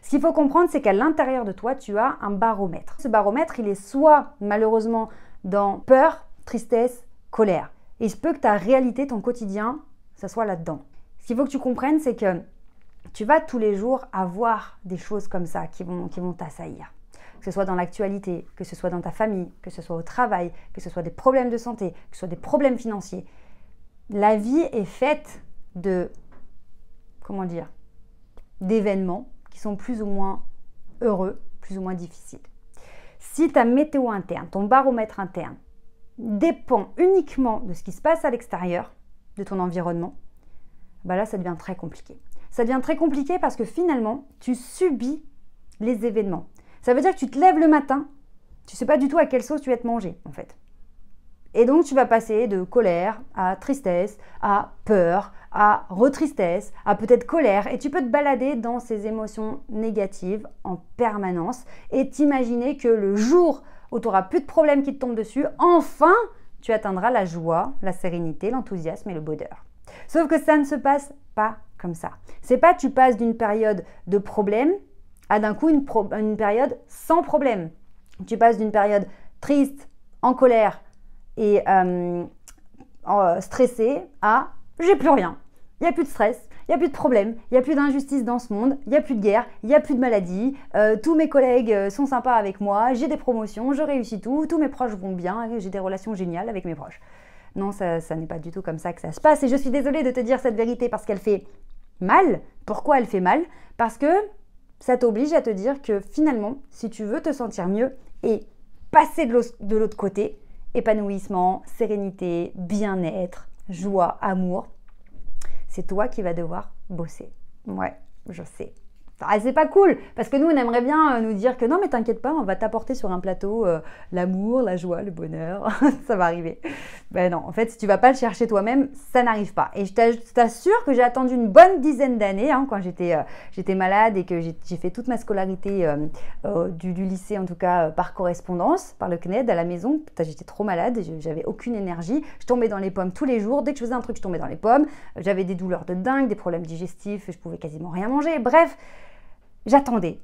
Ce qu'il faut comprendre, c'est qu'à l'intérieur de toi, tu as un baromètre. Ce baromètre, il est soit malheureusement dans peur, tristesse, colère. Et il se peut que ta réalité, ton quotidien, ça soit là-dedans. Ce qu'il faut que tu comprennes, c'est que tu vas tous les jours avoir des choses comme ça qui vont t'assaillir. Que ce soit dans l'actualité, que ce soit dans ta famille, que ce soit au travail, que ce soit des problèmes de santé, que ce soit des problèmes financiers. La vie est faite de, d'événements qui sont plus ou moins heureux, plus ou moins difficiles. Si ta météo interne, ton baromètre interne, dépend uniquement de ce qui se passe à l'extérieur, de ton environnement, bah là, ça devient très compliqué. Ça devient très compliqué parce que finalement, tu subis les événements. Ça veut dire que tu te lèves le matin, tu ne sais pas du tout à quelle sauce tu vas te manger, en fait. Et donc, tu vas passer de colère à tristesse, à peur, à retristesse, à peut-être colère. Et tu peux te balader dans ces émotions négatives en permanence et t'imaginer que le jour où tu n'auras plus de problèmes qui te tombent dessus, enfin, tu atteindras la joie, la sérénité, l'enthousiasme et le bonheur. Sauf que ça ne se passe pas comme ça. C'est pas tu passes d'une période de problème à d'un coup une période sans problème. Tu passes d'une période triste, en colère et stressée à j'ai plus rien. Il n'y a plus de stress, il n'y a plus de problème, il n'y a plus d'injustice dans ce monde, il n'y a plus de guerre, il n'y a plus de maladie, tous mes collègues sont sympas avec moi, j'ai des promotions, je réussis tout, tous mes proches vont bien, j'ai des relations géniales avec mes proches. Non, ça n'est pas du tout comme ça que ça se passe. Et je suis désolée de te dire cette vérité parce qu'elle fait mal. Pourquoi elle fait mal? Parce que ça t'oblige à te dire que finalement, si tu veux te sentir mieux et passer de l'autre côté, épanouissement, sérénité, bien-être, joie, amour, c'est toi qui vas devoir bosser. Ouais, je sais. Ah, c'est pas cool, parce que nous, on aimerait bien nous dire que non, mais t'inquiète pas, on va t'apporter sur un plateau l'amour, la joie, le bonheur, ça va arriver. Ben non, en fait, si tu vas pas le chercher toi-même, ça n'arrive pas. Et je t'assure que j'ai attendu une bonne dizaine d'années, quand j'étais malade et que j'ai fait toute ma scolarité du lycée, en tout cas par correspondance, par le CNED à la maison. J'étais trop malade, j'avais aucune énergie, je tombais dans les pommes tous les jours, dès que je faisais un truc, je tombais dans les pommes, j'avais des douleurs de dingue, des problèmes digestifs, je pouvais quasiment rien manger, bref. J'attendais.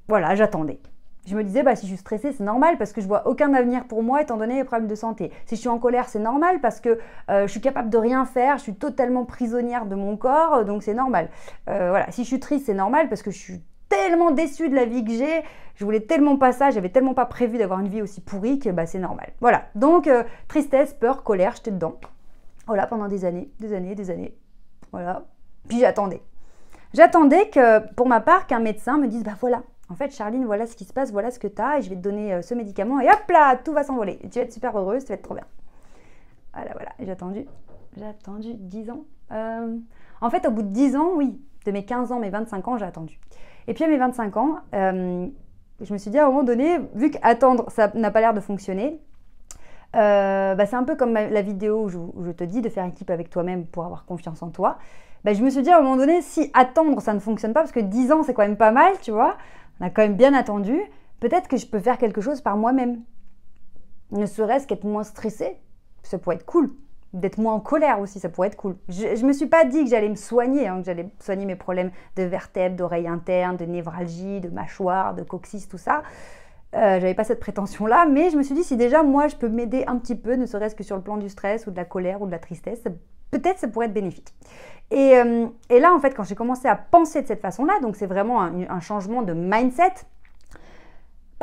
Voilà, j'attendais. Je me disais, si je suis stressée, c'est normal parce que je vois aucun avenir pour moi étant donné les problèmes de santé. Si je suis en colère, c'est normal parce que je suis capable de rien faire, je suis totalement prisonnière de mon corps, donc c'est normal. Voilà, si je suis triste, c'est normal parce que je suis tellement déçue de la vie que j'ai, je voulais tellement pas ça, j'avais tellement pas prévu d'avoir une vie aussi pourrie que c'est normal. Voilà, donc tristesse, peur, colère, j'étais dedans. Voilà, pendant des années. Voilà, puis j'attendais. J'attendais que, pour ma part, qu'un médecin me dise, voilà, en fait, Charline, voilà ce qui se passe, voilà ce que tu as, et je vais te donner ce médicament, et hop là, tout va s'envoler. Et tu vas être super heureuse, tu vas être trop bien. Voilà, j'ai attendu 10 ans. En fait, au bout de 10 ans, oui, de mes 15 ans, mes 25 ans, j'ai attendu. Et puis à mes 25 ans, je me suis dit à un moment donné, vu qu'attendre, ça n'a pas l'air de fonctionner, c'est un peu comme la vidéo où je te dis de faire équipe avec toi-même pour avoir confiance en toi. Je me suis dit à un moment donné, si attendre ça ne fonctionne pas, parce que 10 ans c'est quand même pas mal, tu vois, on a quand même bien attendu, peut-être que je peux faire quelque chose par moi-même. Ne serait-ce qu'être moins stressée, ça pourrait être cool. D'être moins en colère aussi, ça pourrait être cool. Je me suis pas dit que j'allais me soigner, que j'allais soigner mes problèmes de vertèbres, d'oreilles internes, de névralgie, de mâchoire, de coccyx, tout ça. J'avais pas cette prétention-là, mais je me suis dit si déjà moi je peux m'aider un petit peu, ne serait-ce que sur le plan du stress ou de la colère ou de la tristesse, peut-être ça pourrait être bénéfique. Et là en fait quand j'ai commencé à penser de cette façon-là, donc c'est vraiment un changement de mindset,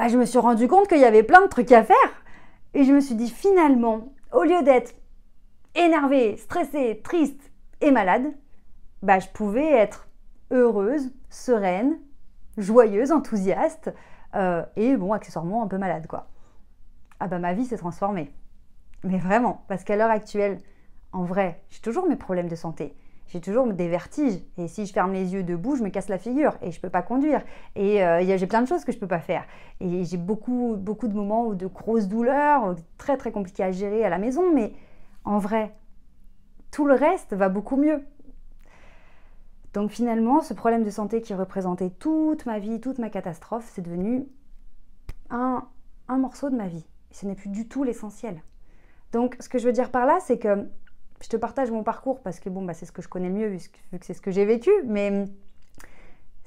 je me suis rendu compte qu'il y avait plein de trucs à faire. Et je me suis dit finalement, au lieu d'être énervée, stressée, triste et malade, je pouvais être heureuse, sereine, joyeuse, enthousiaste, et accessoirement un peu malade quoi. Ma vie s'est transformée. Mais vraiment, parce qu'à l'heure actuelle, en vrai, j'ai toujours mes problèmes de santé. J'ai toujours des vertiges. Et si je ferme les yeux debout, je me casse la figure et je peux pas conduire. Et j'ai plein de choses que je peux pas faire. Et j'ai beaucoup de moments où de grosses douleurs, très très compliquées à gérer à la maison. Mais en vrai, tout le reste va beaucoup mieux. Donc finalement, ce problème de santé qui représentait toute ma vie, toute ma catastrophe, c'est devenu un morceau de ma vie. Et ce n'est plus du tout l'essentiel. Donc ce que je veux dire par là, c'est que je te partage mon parcours parce que c'est ce que je connais le mieux vu que c'est ce que j'ai vécu. Mais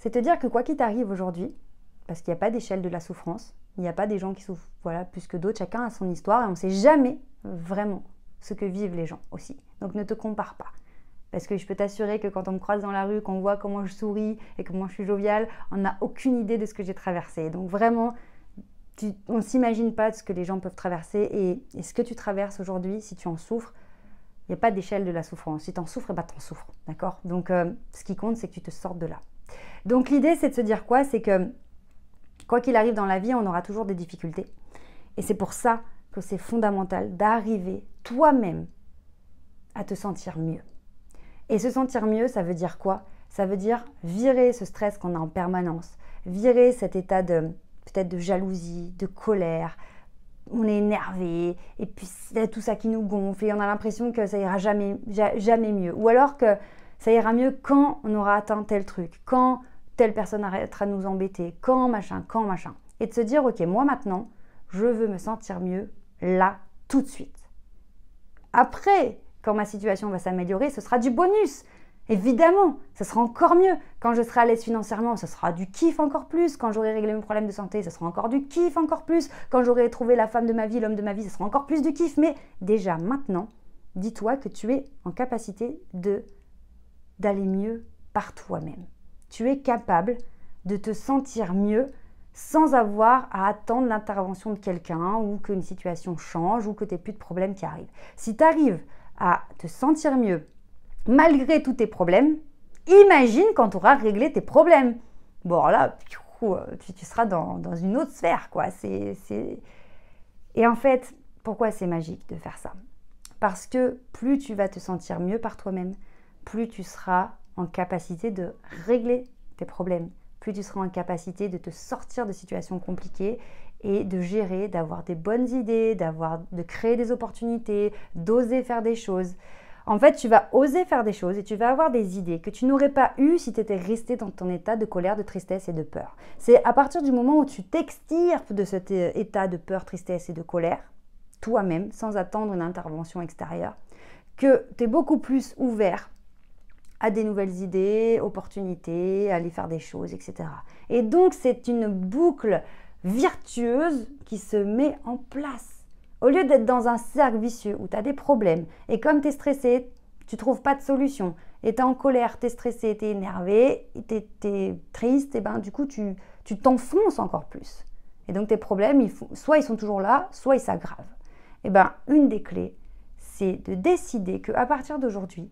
c'est te dire que quoi qu'il t'arrive aujourd'hui, parce qu'il n'y a pas d'échelle de la souffrance, il n'y a pas des gens qui souffrent plus que d'autres, chacun a son histoire et on ne sait jamais vraiment ce que vivent les gens aussi. Donc ne te compare pas. Parce que je peux t'assurer que quand on me croise dans la rue, qu'on voit comment je souris et comment je suis joviale, on n'a aucune idée de ce que j'ai traversé. Donc vraiment, on ne s'imagine pas de ce que les gens peuvent traverser et ce que tu traverses aujourd'hui, si tu en souffres, il n'y a pas d'échelle de la souffrance. Si tu en souffres, tu en souffres, d'accord? Donc ce qui compte, c'est que tu te sortes de là. Donc l'idée, c'est de se dire quoi? C'est que quoi qu'il arrive dans la vie, on aura toujours des difficultés. Et c'est pour ça que c'est fondamental d'arriver toi-même à te sentir mieux. Et se sentir mieux, ça veut dire quoi? Ça veut dire virer ce stress qu'on a en permanence, virer cet état peut-être de jalousie, de colère. On est énervé et puis c'est tout ça qui nous gonfle et on a l'impression que ça ira jamais mieux. Ou alors que ça ira mieux quand on aura atteint tel truc, quand telle personne arrêtera de nous embêter, quand machin. Et de se dire, ok, moi maintenant, je veux me sentir mieux là, tout de suite. Après, quand ma situation va s'améliorer, ce sera du bonus. Évidemment, ce sera encore mieux. Quand je serai à l'aise financièrement, ce sera du kiff encore plus. Quand j'aurai réglé mes problèmes de santé, ce sera encore du kiff encore plus. Quand j'aurai trouvé la femme de ma vie, l'homme de ma vie, ce sera encore plus du kiff. Mais déjà, maintenant, dis-toi que tu es en capacité d'aller mieux par toi-même. Tu es capable de te sentir mieux sans avoir à attendre l'intervention de quelqu'un ou qu'une situation change ou que tu n'aies plus de problèmes qui arrivent. Si tu arrives à te sentir mieux malgré tous tes problèmes, imagine quand tu auras réglé tes problèmes. Bon, là, tu seras dans une autre sphère, quoi. Et en fait, pourquoi c'est magique de faire ça? Parce que plus tu vas te sentir mieux par toi-même, plus tu seras en capacité de régler tes problèmes, plus tu seras en capacité de te sortir de situations compliquées et de gérer, d'avoir des bonnes idées, de créer des opportunités, d'oser faire des choses. En fait, tu vas oser faire des choses et tu vas avoir des idées que tu n'aurais pas eues si tu étais resté dans ton état de colère, de tristesse et de peur. C'est à partir du moment où tu t'extirpes de cet état de peur, tristesse et de colère, toi-même, sans attendre une intervention extérieure, que tu es beaucoup plus ouvert à des nouvelles idées, opportunités, à aller faire des choses, etc. Et donc, c'est une boucle vertueuse qui se met en place. Au lieu d'être dans un cercle vicieux où tu as des problèmes et comme tu es stressé, tu ne trouves pas de solution et tu es en colère, tu es stressé, tu es énervé, tu es triste, et ben du coup tu t'enfonces encore plus. Et donc tes problèmes, soit ils sont toujours là, soit ils s'aggravent. Et ben une des clés, c'est de décider qu'à partir d'aujourd'hui,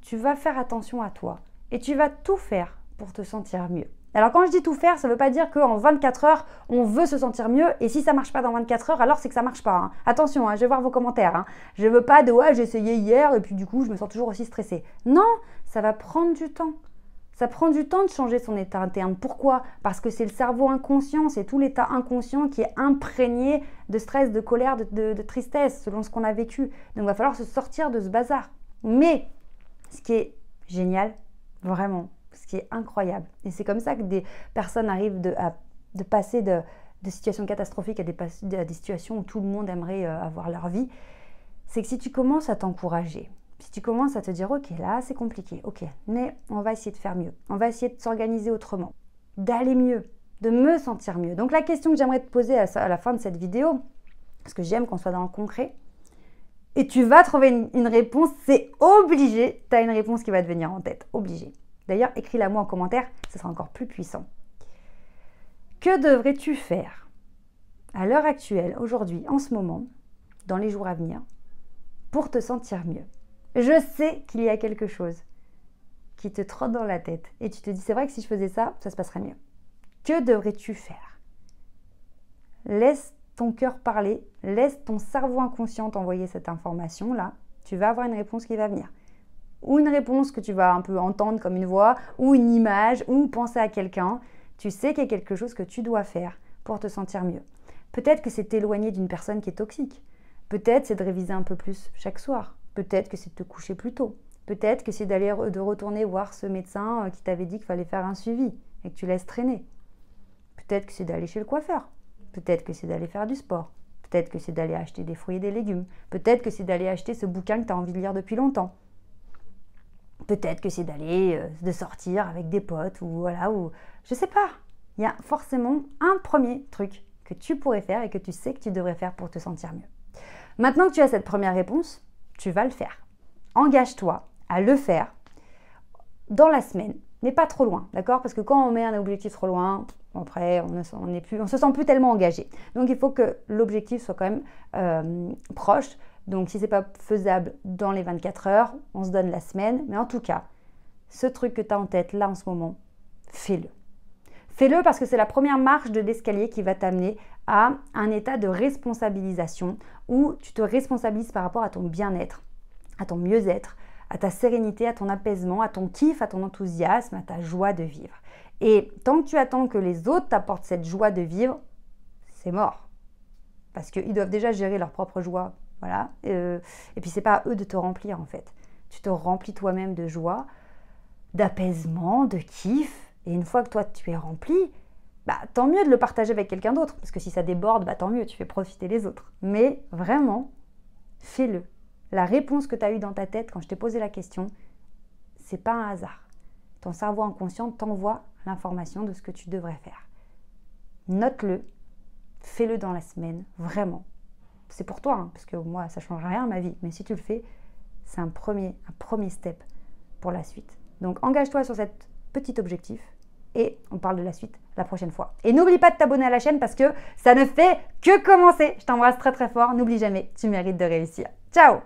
tu vas faire attention à toi et tu vas tout faire pour te sentir mieux. Alors quand je dis tout faire, ça ne veut pas dire qu'en 24 heures, on veut se sentir mieux et si ça ne marche pas dans 24 heures, alors c'est que ça ne marche pas. Hein. Attention, hein, je vais voir vos commentaires. Hein. Je ne veux pas de « ouais, j'ai essayé hier et puis du coup, je me sens toujours aussi stressée ». Non, ça va prendre du temps. Ça prend du temps de changer son état interne. Pourquoi? Parce que c'est le cerveau inconscient, c'est tout l'état inconscient qui est imprégné de stress, de colère, de tristesse, selon ce qu'on a vécu. Donc il va falloir se sortir de ce bazar. Mais ce qui est génial, vraiment, ce qui est incroyable. Et c'est comme ça que des personnes arrivent de passer de situations catastrophiques à des situations où tout le monde aimerait avoir leur vie. C'est que si tu commences à t'encourager, si tu commences à te dire « Ok, là c'est compliqué, ok, mais on va essayer de faire mieux, on va essayer de s'organiser autrement, d'aller mieux, de me sentir mieux. » Donc la question que j'aimerais te poser à la fin de cette vidéo, parce que j'aime qu'on soit dans le concret, et tu vas trouver une réponse, c'est obligé, tu as une réponse qui va te venir en tête, obligé. D'ailleurs, écris-la moi en commentaire, ce sera encore plus puissant. Que devrais-tu faire à l'heure actuelle, aujourd'hui, en ce moment, dans les jours à venir, pour te sentir mieux? Je sais qu'il y a quelque chose qui te trotte dans la tête et tu te dis, c'est vrai que si je faisais ça, ça se passerait mieux. Que devrais-tu faire? Laisse ton cœur parler, laisse ton cerveau inconscient t'envoyer cette information-là. Tu vas avoir une réponse qui va venir. Ou une réponse que tu vas un peu entendre comme une voix, ou une image, ou penser à quelqu'un. Tu sais qu'il y a quelque chose que tu dois faire pour te sentir mieux. Peut-être que c'est t'éloigner d'une personne qui est toxique. Peut-être c'est de réviser un peu plus chaque soir. Peut-être que c'est de te coucher plus tôt. Peut-être que c'est de retourner voir ce médecin qui t'avait dit qu'il fallait faire un suivi et que tu laisses traîner. Peut-être que c'est d'aller chez le coiffeur. Peut-être que c'est d'aller faire du sport. Peut-être que c'est d'aller acheter des fruits et des légumes. Peut-être que c'est d'aller acheter ce bouquin que tu as envie de lire depuis longtemps. Peut-être que c'est d'aller, de sortir avec des potes ou voilà, ou je sais pas. Il y a forcément un premier truc que tu pourrais faire et que tu sais que tu devrais faire pour te sentir mieux. Maintenant que tu as cette première réponse, tu vas le faire. Engage-toi à le faire dans la semaine, mais pas trop loin, d'accord? Parce que quand on met un objectif trop loin, après, on se sent plus tellement engagé. Donc, il faut que l'objectif soit quand même proche. Donc, si ce n'est pas faisable dans les 24 heures, on se donne la semaine. Mais en tout cas, ce truc que tu as en tête là en ce moment, fais-le. Fais-le parce que c'est la première marche de l'escalier qui va t'amener à un état de responsabilisation où tu te responsabilises par rapport à ton bien-être, à ton mieux-être, à ta sérénité, à ton apaisement, à ton kiff, à ton enthousiasme, à ta joie de vivre. Et tant que tu attends que les autres t'apportent cette joie de vivre, c'est mort. Parce qu'ils doivent déjà gérer leur propre joie. Voilà. Et puis, c'est pas à eux de te remplir, en fait. Tu te remplis toi-même de joie, d'apaisement, de kiff. Et une fois que toi, tu es rempli, bah, tant mieux de le partager avec quelqu'un d'autre. Parce que si ça déborde, bah, tant mieux, tu fais profiter les autres. Mais vraiment, fais-le. La réponse que tu as eue dans ta tête quand je t'ai posé la question, c'est pas un hasard. Ton cerveau inconscient t'envoie l'information de ce que tu devrais faire. Note-le, fais-le dans la semaine, vraiment. C'est pour toi, hein, parce que moi, ça ne change rien à ma vie. Mais si tu le fais, c'est un premier step pour la suite. Donc, engage-toi sur cet petit objectif et on parle de la suite la prochaine fois. Et n'oublie pas de t'abonner à la chaîne parce que ça ne fait que commencer. Je t'embrasse très très fort. N'oublie jamais, tu mérites de réussir. Ciao!